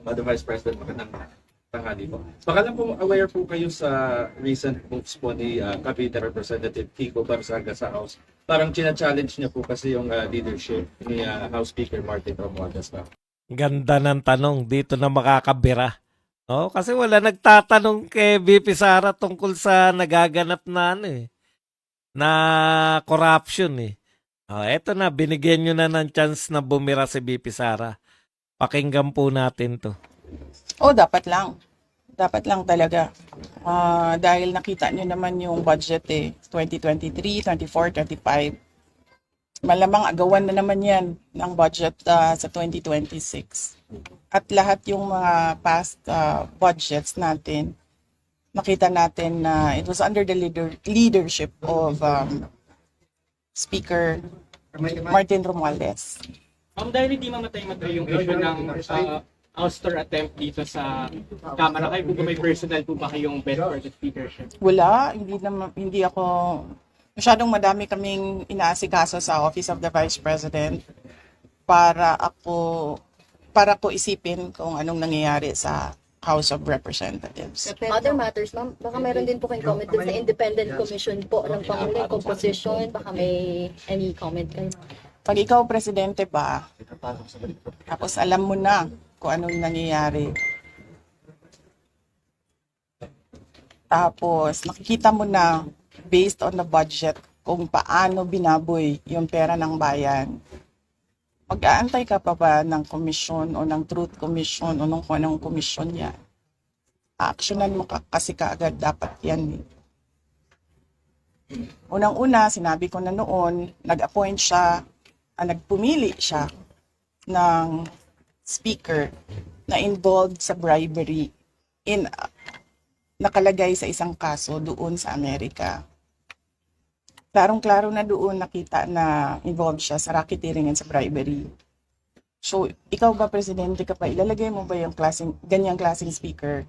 Madam Vice President, magandang tanghali po. Baka lang po aware po kayo sa recent moves po ni Cavite Representative Kiko Barzaga sa House. Parang china-challenge niya po kasi yung leadership ni House Speaker Martin Romualdez na. Ganda ng tanong, dito na makakabira. No? Kasi wala nagtatanong kay VP Sara tungkol sa nagaganap na na corruption eh. Eto na, binigyan nyo na ng chance na bumira si VP Sara. Pakinggan po natin to. Dapat lang. Dapat lang talaga. Dahil nakita nyo naman yung budget 2023, 24, 25. Malamang agawan na naman yan ng budget sa 2026. At lahat yung mga past budgets natin, nakita natin na it was under the leadership of Speaker Martin Romualdez. Dahil hindi mamatay-matay yung issue ng ouster attempt dito sa Kamara, kayo po ba may personal po ba kayong bid for the speakership? Wala, hindi ako masyadong madami kaming inaasikaso sa Office of the Vice President para ko isipin kung anong nangyayari sa House of Representatives. Other matters, ma'am, baka mayroon din po kayong comment din sa independent commission po ng Pangulo, yung composition, baka may any comment kayo. Pag ikaw presidente pa, tapos alam mo na kung anong nangyayari. Tapos nakikita mo na based on the budget kung paano binaboy yung pera ng bayan. Mag-aantay ka pa ba ng komisyon o ng truth commission o kung anong komisyon yan? Actionan mo kasi kaagad dapat yan. Unang-una, sinabi ko na noon, nagpumili siya ng speaker na involved sa bribery nakalagay sa isang kaso doon sa Amerika. Klarong-klaro na doon nakita na involved siya sa racketeering and sa bribery. So, ikaw ba presidente ka pa, ilalagay mo ba yung ganyang klaseng speaker?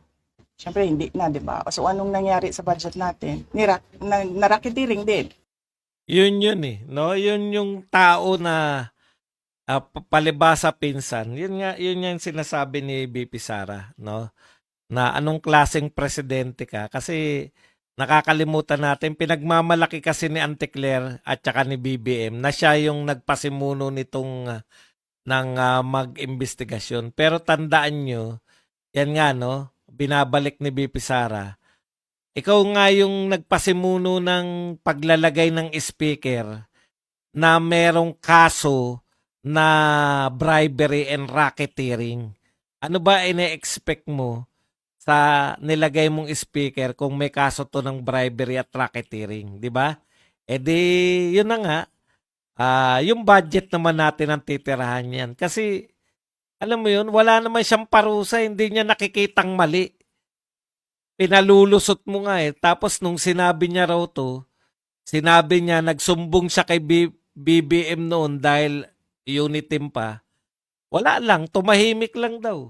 Siyempre, hindi na, di ba? So, anong nangyari sa budget natin? Na-racketeering din. Yun no? Yun yung tao na palibasa pinsan. Yun yung sinasabi ni VP Sara, no? Na anong klaseng presidente ka. Kasi nakakalimutan natin, pinagmamalaki kasi ni Auntie Claire at saka ni BBM na siya yung nagpasimuno nitong mag-investigasyon. Pero tandaan nyo, yan nga no, binabalik ni VP Sara, ikaw nga yung nagpasimuno ng paglalagay ng speaker na merong kaso na bribery and racketeering. Ano ba ine-expect mo sa nilagay mong speaker kung may kaso to ng bribery at racketeering, di ba? Yun na nga, yung budget naman natin ang titirahan yan. Kasi, alam mo yun, wala naman siyang parusa, hindi niya nakikitang mali. Pinalulusot mo nga Tapos nung sinabi niya raw to, sinabi niya, nagsumbong siya kay BBM noon dahil unitim pa. Wala lang, tumahimik lang daw.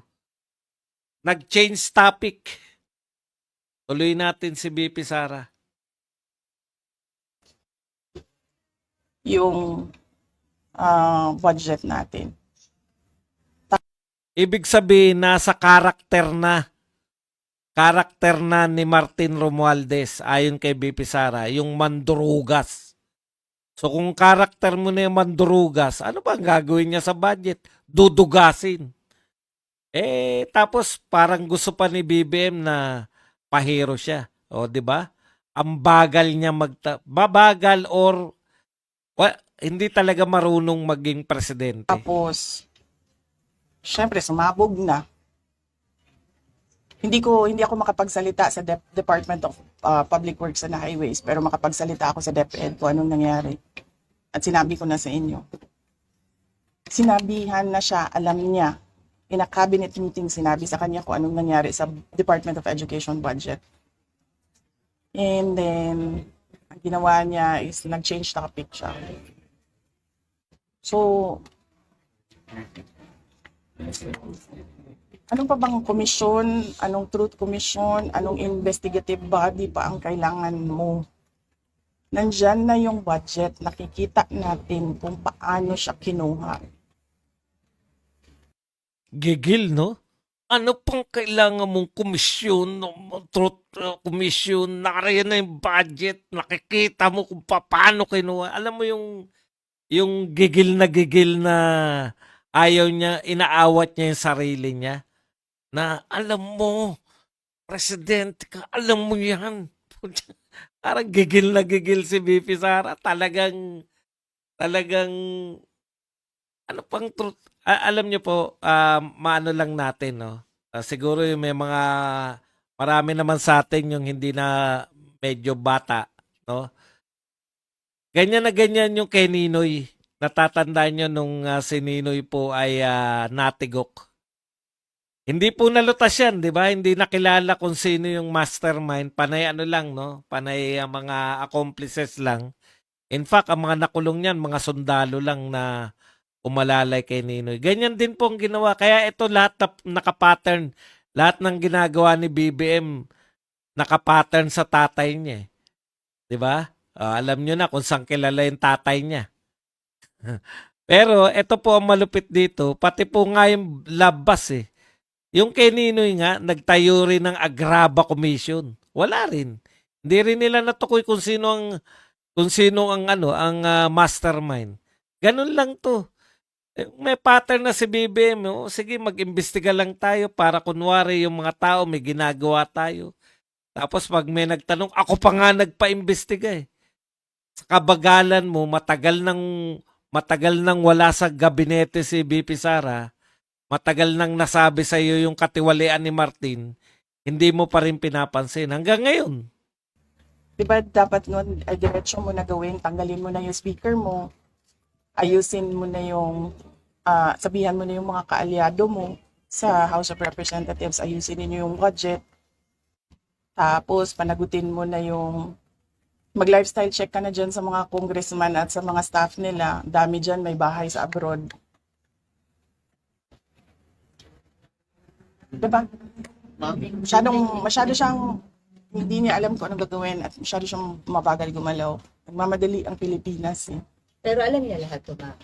Nag-change topic. Tuloy natin si VP Sara. Yung budget natin. Ibig sabihin, nasa karakter na ni Martin Romualdez ayon kay VP Sara, yung mandurugas. So kung karakter mo na yung mandurugas, ano ba ang gagawin niya sa budget? Dudugasin. Tapos parang gusto pa ni BBM na pahero siya. O, di ba? Ang bagal niya babagal or hindi talaga marunong maging presidente. Tapos, syempre, sumabog na. Hindi ako makapagsalita sa Department of Public Works and Highways, pero makapagsalita ako sa DepEd kung anong nangyari. At sinabi ko na sa inyo. Sinabihan na siya, alam niya. In a cabinet meeting, sinabi sa kanya kung anong nangyari sa Department of Education budget. And then, ang ginawa niya is nag-change topic siya. So, anong pa bang komisyon, anong truth commission, anong investigative body pa ang kailangan mo? Nandyan na yung budget, nakikita natin kung paano siya kinuha. Gigil, no? Ano pang kailangan mong komisyon, truth commission, nakariyan na yung budget, nakikita mo kung paano kinuha. Alam mo yung gigil na ayaw niya, inaawat niya yung sarili niya. Na alam mo, presidente ka, alam mo yan. Parang gigil na gigil si BP Sara. Talagang, ano pang truth? Alam niyo po, maano lang natin, no? Siguro yung may mga, marami naman sa atin yung hindi na medyo bata, no? Ganyan na ganyan yung kay Ninoy. Natatandaan niyo nung si Ninoy po ay natigok. Hindi po nalutas yan, di ba? Hindi nakilala kung sino yung mastermind. Panay ano lang, no? Panay mga accomplices lang. In fact, ang mga nakulong niyan, mga sundalo lang na umalalay kay Ninoy. Ganyan din po ang ginawa. Kaya ito lahat nakapattern. Lahat ng ginagawa ni BBM nakapattern sa tatay niya. Di ba? Alam niyo na kung saan kilala yung tatay niya. Pero ito po ang malupit dito. Pati po nga yung labas eh. Yung kay Ninoy nga, nagtayo rin ng Agraba Commission. Wala rin. Hindi rin nila natukoy kung sino ang mastermind. Ganun lang to. May pattern na si BBM. Oh. Sige, mag-imbestiga lang tayo para kunwari yung mga tao may ginagawa tayo. Tapos pag may nagtanong, ako pa nga nagpa-imbestiga eh. Sa kabagalan mo, matagal nang wala sa gabinete si BP Sara, matagal nang nasabi sa iyo yung katiwalian ni Martin, hindi mo pa rin pinapansin hanggang ngayon. Diba dapat nun, ay diretso mo na gawin, tanggalin mo na yung speaker mo, ayusin mo na yung, sabihan mo na yung mga kaalyado mo sa House of Representatives, ayusin niyo yung budget, tapos panagutin mo na yung, mag-lifestyle check ka na dyan sa mga congressman at sa mga staff nila, dami dyan may bahay sa abroad. Diba? Masyado siyang hindi niya alam kung anong gagawin at masyado siyang mabagal gumalaw. Nagmamadali ang Pilipinas eh. Pero alam niya lahat to, ma'am.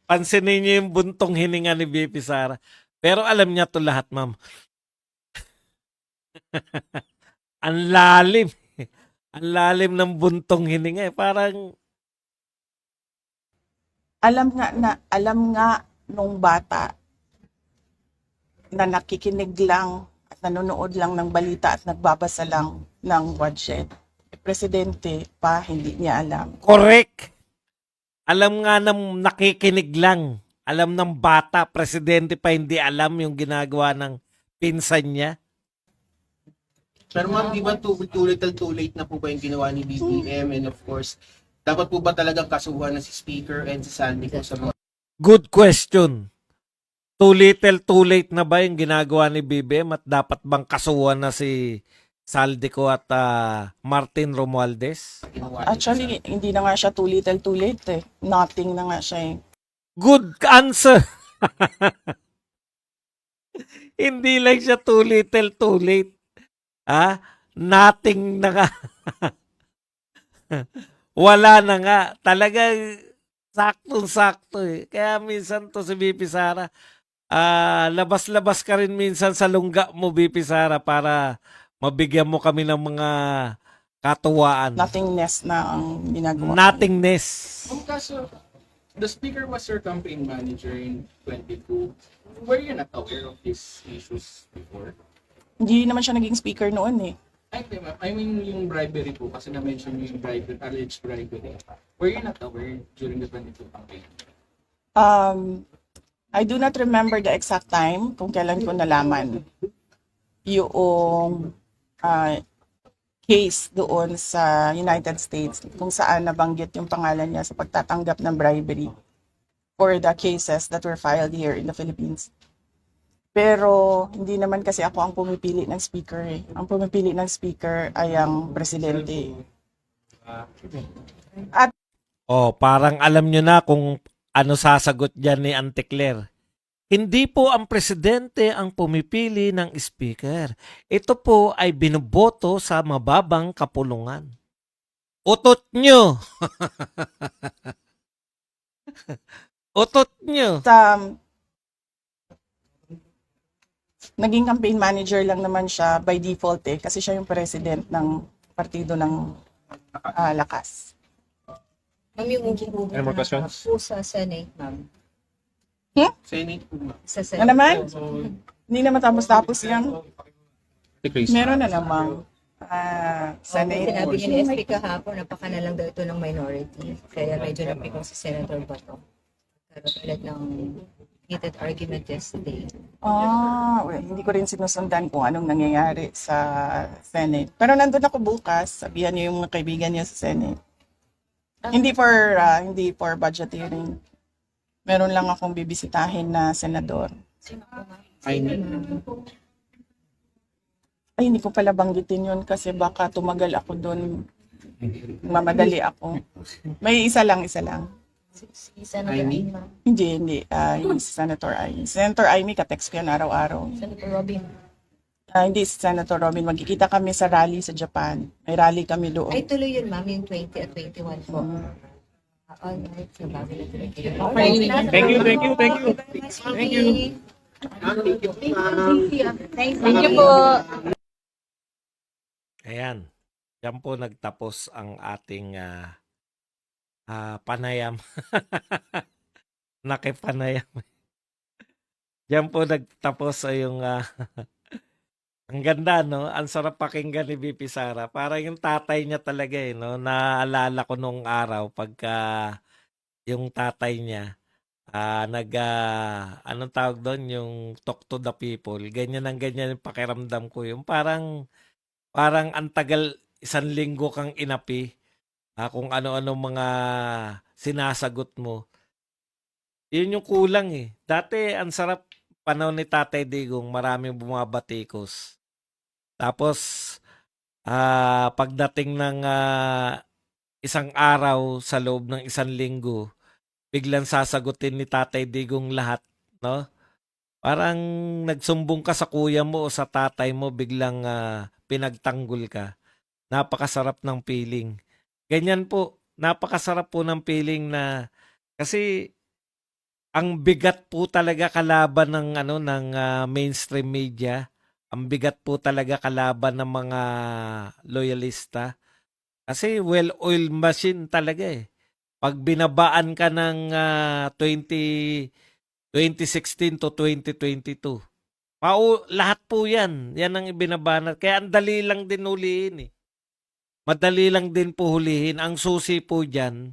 Pansinin niyo yung buntong hininga ni BP Sara. Pero alam niya to lahat, ma'am. Ang lalim. Ang lalim ng buntong hininga. Parang Alam nga nung bata na nakikinig lang at nanonood lang ng balita at nagbabasa lang ng budget. Presidente pa, hindi niya alam. correct. Alam nga ng nakikinig lang. Alam ng bata, presidente pa hindi alam yung ginagawa ng pinsan niya. Pero ma'am, di ba too little too late na po ba yung ginawa ni BBM? And of course, dapat po ba talagang kasuhan na si Speaker and si Sandy po sa mga Good question. Too little, too late na ba yung ginagawa ni BBM at dapat bang kasuhan na si Saldico at Martin Romualdez? ginawa? Actually, hindi na nga siya too little too late eh. Nothing na nga siya eh. Good answer. Hindi lang siya too little, too late. Nothing na nga. Wala na nga. Talagang saktong-sakto eh. Kaya minsan to si BP Sara, labas-labas ka rin minsan sa lungga mo, BP Sara, para mabigyan mo kami ng mga katuwaan. Nothingness na ang ginagawa. Nothingness. Kung kaso, the speaker was your campaign manager in 22. Were you not aware of these issues before? Hindi naman siya naging speaker noon eh. I mean yung bribery po, kasi na-mention yung bribery, alleged bribery. Were you not aware during the 22 campaign? I do not remember the exact time kung kailan ko nalaman yung case doon sa United States kung saan nabanggit yung pangalan niya sa pagtatanggap ng bribery for the cases that were filed here in the Philippines. Pero hindi naman kasi ako ang pumipili ng speaker eh. Ang pumipili ng speaker ay ang presidente. Parang alam nyo na kung ano sasagot dyan ni Auntie Claire. Hindi po ang presidente ang pumipili ng speaker. Ito po ay binoboto sa mababang kapulungan. Utot nyo! Utot nyo. Sa naging campaign manager lang naman siya by default kasi siya yung president ng partido ng Lakas. Ma'am, yung upo Any more questions? po sa Senate, ma'am. Senate po, ma'am. Sa Senate. Ano naman? Hindi naman tapos yan. Decrease. Meron na namang Senate. Sinabi niya ni SP kahapon, napaka na lang daw ito ng minority. Kaya medyo napikong si Senator Bato. Pero ulit ng heated argument yesterday. Hindi ko rin sinusundan kung anong nangyayari sa Senate. Pero nandun ako bukas, sabihan niyo yung mga kaibigan niya sa Senate. Hindi for budget hearing. Meron lang akong bibisitahin na senador. Sino po, ma'am? I Ay, hindi ko pala banggitin yun kasi baka tumagal ako doon. Mamadali ako. May isa lang. Si Senator Amy? Amy, ma'am. Hindi. Yung si Senator Amy. Senator Amy, katext ko yan araw-araw. Senator Robin. Hindi si Senator Robin. Magkikita kami sa rally sa Japan. May rally kami doon. Ay, tuloy yun, ma'am. Yung 20 at 21 po. All right. So, bago na tuloy kayo. Okay. Thank you. Thank you. Thank you. Thank you po. Ayan. Diyan po nagtapos ang ating panayam. Nakipanayam. Diyan po nagtapos yung ang ganda, no? Ang sarap pakinggan ni VP Sara. Parang yung tatay niya talaga, no? Naalala ko nung araw pagka yung tatay niya anong tawag doon? Yung talk to the people. Ganyan yung pakiramdam ko. Yung parang ang tagal, 1 linggo kang inapi. Kung ano-ano mga sinasagot mo. Yun yung kulang eh. Dati, ang sarap panahon ni Tatay Digong, maraming bumabatikos. Tapos, pagdating ng isang araw sa loob ng 1 linggo, biglang sasagutin ni Tatay Digong lahat, no? Parang nagsumbong ka sa kuya mo o sa tatay mo, biglang pinagtanggol ka. Napakasarap ng feeling. Ganyan po, napakasarap po ng feeling na kasi ang bigat po talaga kalaban ng mainstream media. Ang bigat po talaga kalaban ng mga loyalista. Kasi well-oiled machine talaga eh. Pag binabaan ka ng 2016 to 2022, lahat po yan. Yan ang ibinabanat. Kaya ang dali lang din hulihin eh. Madali lang din po hulihin. Ang susi po dyan,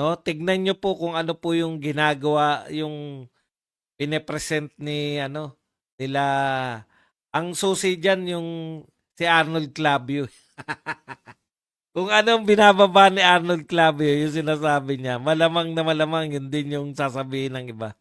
no? Tignan nyo po kung ano po yung ginagawa, yung pinepresent nila. Ang susi dyan yung si Arnold Clavio. Kung anong binababa ni Arnold Clavio, yung sinasabi niya, malamang na malamang yun din yung sasabihin ng iba.